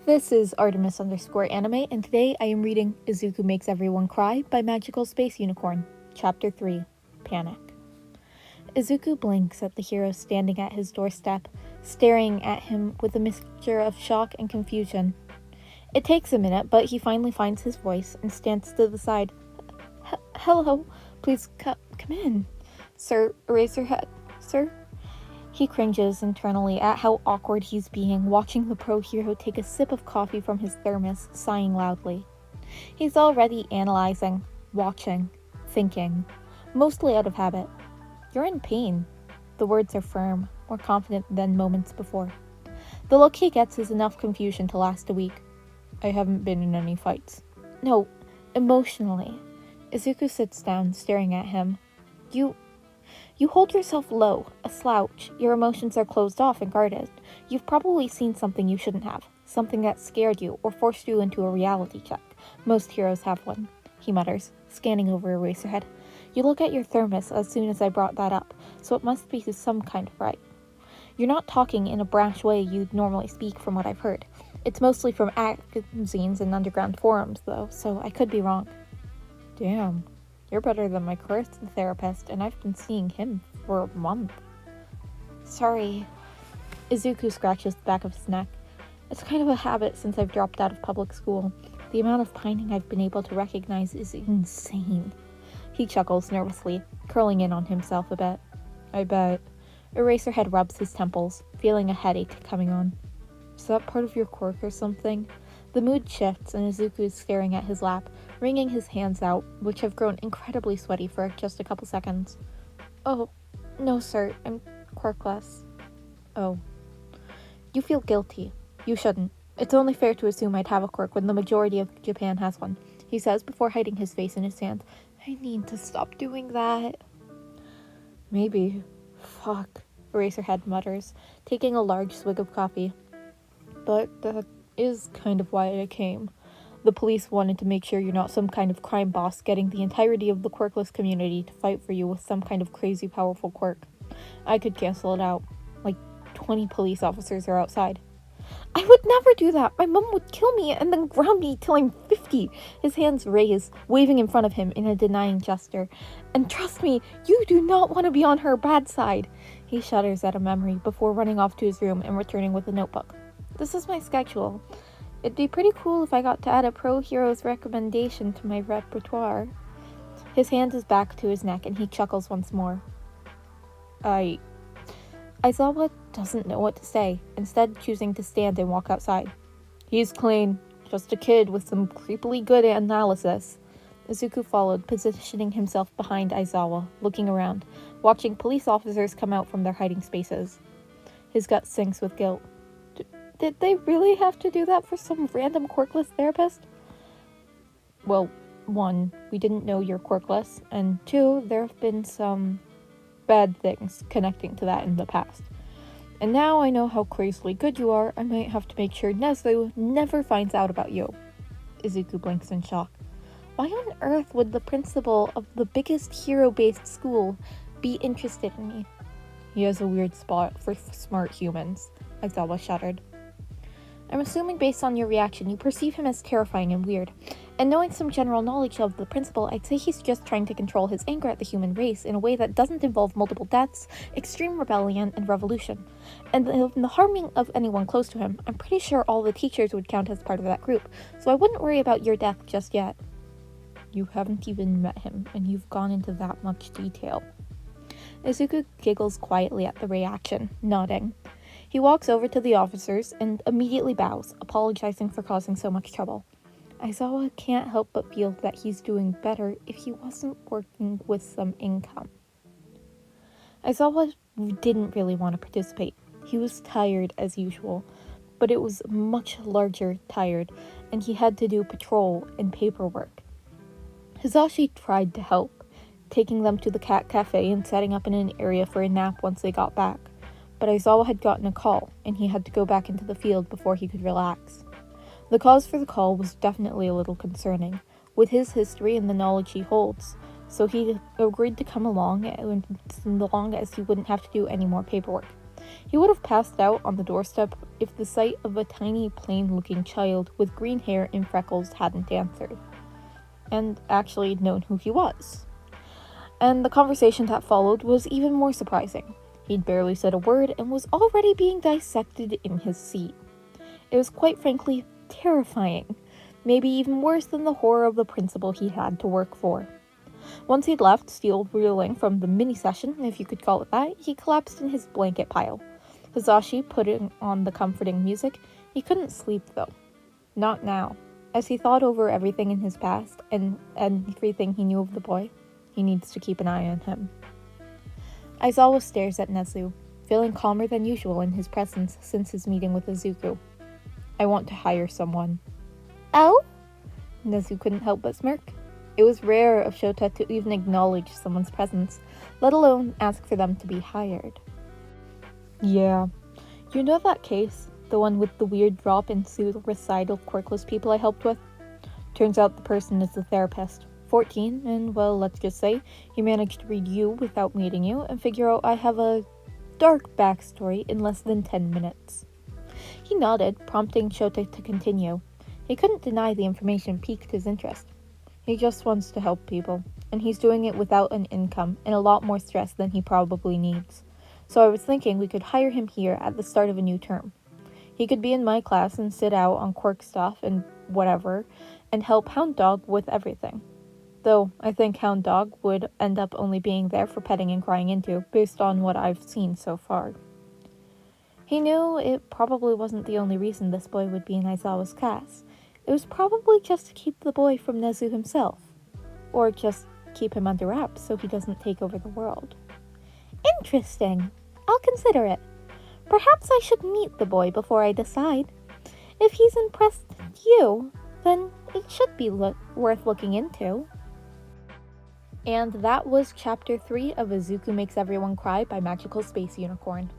This is Artemis_anime, and today I am reading Izuku Makes Everyone Cry by Magical Space Unicorn, Chapter 3, Panic. Izuku blinks at the hero standing at his doorstep, staring at him with a mixture of shock and confusion. It takes a minute, but he finally finds his voice and stands to the side. Hello, please come in. Sir, Eraserhead, sir? He cringes internally at how awkward he's being, watching the pro hero take a sip of coffee from his thermos, sighing loudly. He's already analyzing, watching, thinking, mostly out of habit. You're in pain. The words are firm, more confident than moments before. The look he gets is enough confusion to last a week. I haven't been in any fights. No, emotionally. Izuku sits down, staring at him. You hold yourself low, a slouch. Your emotions are closed off and guarded. You've probably seen something you shouldn't have, something that scared you or forced you into a reality check. Most heroes have one, he mutters, scanning over Eraserhead. You look at your thermos as soon as I brought that up, so it must be some kind of fright. You're not talking in a brash way you'd normally speak from what I've heard. It's mostly from magazines and underground forums, though, so I could be wrong. Damn. You're better than my current therapist, and I've been seeing him for a month. Sorry. Izuku scratches the back of his neck. It's kind of a habit since I've dropped out of public school. The amount of pining I've been able to recognize is insane. He chuckles nervously, curling in on himself a bit. I bet. Eraserhead rubs his temples, feeling a headache coming on. Is that part of your quirk or something? The mood shifts, and Izuku is staring at his lap, wringing his hands out, which have grown incredibly sweaty for just a couple seconds. Oh, no sir, I'm quirkless. Oh. You feel guilty. You shouldn't. It's only fair to assume I'd have a quirk when the majority of Japan has one, he says before hiding his face in his hands. I need to stop doing that. Maybe. Fuck, Eraserhead mutters, taking a large swig of coffee. But that is kind of why I came. The police wanted to make sure you're not some kind of crime boss getting the entirety of the quirkless community to fight for you with some kind of crazy powerful quirk. I could cancel it out. Like 20 police officers are outside. I would never do that. My mom would kill me and then ground me till I'm 50. His hands raise, waving in front of him in a denying gesture. And trust me, you do not want to be on her bad side. He shudders at a memory before running off to his room and returning with a notebook. This is my schedule. It'd be pretty cool if I got to add a pro hero's recommendation to my repertoire. His hand is back to his neck and he chuckles once more. Aizawa doesn't know what to say, instead choosing to stand and walk outside. He's clean. Just a kid with some creepily good analysis. Izuku followed, positioning himself behind Aizawa, looking around, watching police officers come out from their hiding spaces. His gut sinks with guilt. Did they really have to do that for some random quirkless therapist? Well, 1, we didn't know you're quirkless, and 2, there have been some bad things connecting to that in the past. And now I know how crazily good you are, I might have to make sure Nezu never finds out about you. Izuku blinks in shock. Why on earth would the principal of the biggest hero-based school be interested in me? He has a weird spot for smart humans, Aizawa shuddered. I'm assuming based on your reaction, you perceive him as terrifying and weird. And knowing some general knowledge of the principal, I'd say he's just trying to control his anger at the human race in a way that doesn't involve multiple deaths, extreme rebellion, and revolution. And in the harming of anyone close to him, I'm pretty sure all the teachers would count as part of that group, so I wouldn't worry about your death just yet. You haven't even met him, and you've gone into that much detail. Izuku giggles quietly at the reaction, nodding. He walks over to the officers and immediately bows, apologizing for causing so much trouble. Aizawa can't help but feel that he's doing better if he wasn't working with some income. Aizawa didn't really want to participate. He was tired as usual, but it was much larger tired, and he had to do patrol and paperwork. Hizashi tried to help, taking them to the cat cafe and setting up in an area for a nap once they got back. But Aizawa had gotten a call, and he had to go back into the field before he could relax. The cause for the call was definitely a little concerning, with his history and the knowledge he holds, so he agreed to come along as long as he wouldn't have to do any more paperwork. He would have passed out on the doorstep if the sight of a tiny, plain-looking child with green hair and freckles hadn't answered, and actually known who he was. And the conversation that followed was even more surprising. He'd barely said a word and was already being dissected in his seat. It was quite frankly terrifying, maybe even worse than the horror of the principal he had to work for. Once he'd left, still reeling from the mini-session, if you could call it that, he collapsed in his blanket pile. Hisashi putting on the comforting music. He couldn't sleep, though. Not now. As he thought over everything in his past, and everything he knew of the boy, he needs to keep an eye on him. Aizawa stares at Nezu, feeling calmer than usual in his presence since his meeting with Izuku. I want to hire someone. Oh? Nezu couldn't help but smirk. It was rare of Shota to even acknowledge someone's presence, let alone ask for them to be hired. Yeah, you know that case? The one with the weird drop in suicidal quirkless people I helped with? Turns out the person is the therapist. 14, and well, let's just say, he managed to read you without meeting you and figure out I have a dark backstory in less than 10 minutes. He nodded, prompting Shota to continue. He couldn't deny the information piqued his interest. He just wants to help people, and he's doing it without an income and a lot more stress than he probably needs. So I was thinking we could hire him here at the start of a new term. He could be in my class and sit out on quirk stuff and whatever, and help Hound Dog with everything. Though I think Hound Dog would end up only being there for petting and crying into, based on what I've seen so far. He knew it probably wasn't the only reason this boy would be in Aizawa's class. It was probably just to keep the boy from Nezu himself. Or just keep him under wraps so he doesn't take over the world. Interesting. I'll consider it. Perhaps I should meet the boy before I decide. If he's impressed you, then it should be worth looking into. And that was Chapter 3 of Izuku Makes Everyone Cry by Magical Space Unicorn.